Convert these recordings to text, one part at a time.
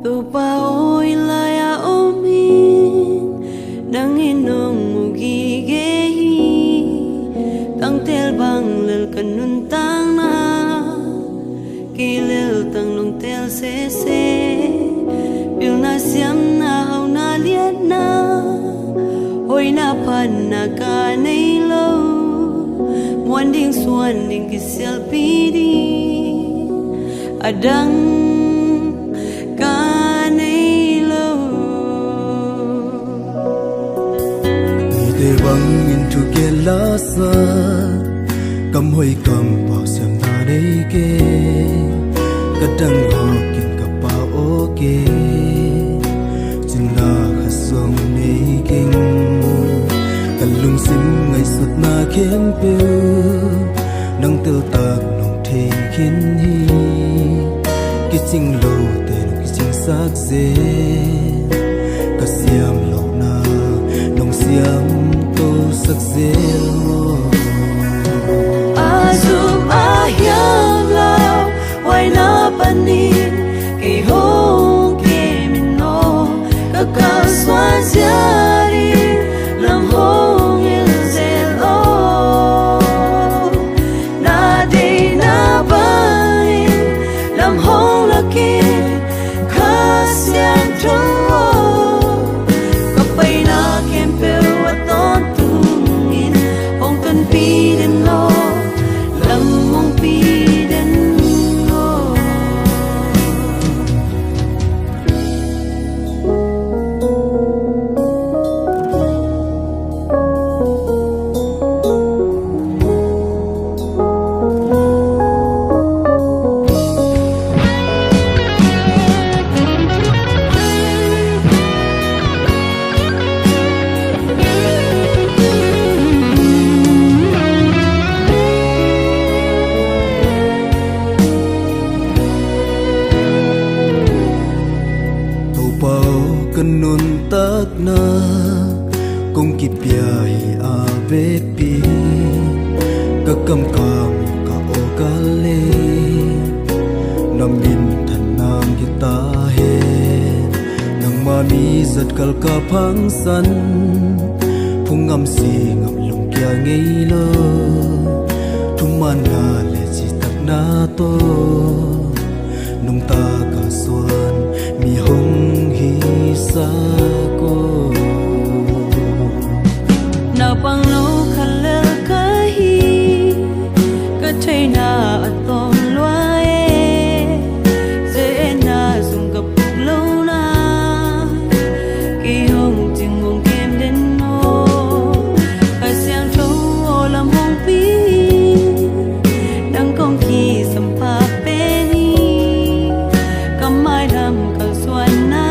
tu pa oi la ya omin dang inong mugi gehi tang tel bang lel kanun tang na kilel tang nong tel se se bil na siam na hau na liet na hoi na pan na ka nei lo muan ding suan ding kisel pi di adang ka nei lo ni te bang in tu ke la sa kam hoi kam pa sem na nei ke ka dang ho kin ka pa o ke chin na kha song nei king ka lung sim ngai sut na khem pe nang tel tak nong the khin hi ki ching lo te ki ching sak ze ka siam lo na nong siam to sak ze azum ahyam lao wai na panin ki hong ke min no ka ka swan ziari lam hong il zelo na de na bai lam hong la ki ka sian to ka pai na kem pe wa ton tungin hong kan pi den lo lam mong pi den lo kanun tak na kung kipya hi a ve pi ka kam kam ka o ka le namin than nam ki ta he nang ma mi zat kal ka phang san phung ngam si ngam lung kya ngei lo thum man na le chi tak na to nung ta ka suan mi hong hi sa ko na pang lo khalel ka hi ka thai na atom lua e ze na zum ka puk lo na ki hong ting ngong kem den no ka siang tho lam hong pi dang kong ki sam pa pe ni kam mai lam ka suan na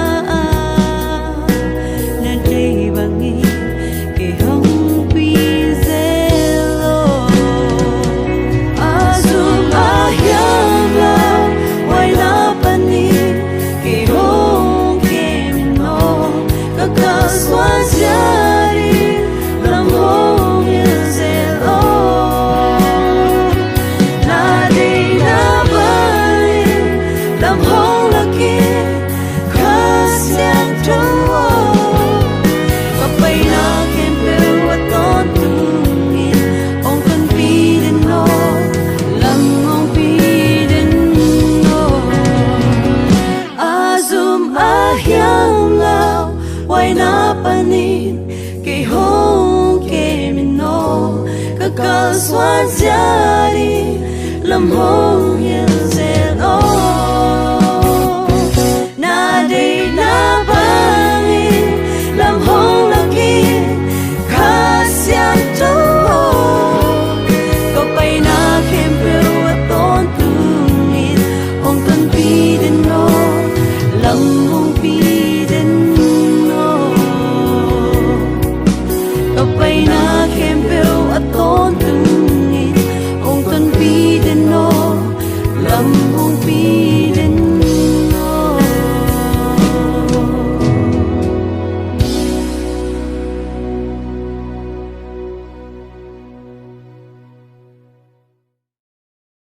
panin kay hong ke min no kakal swan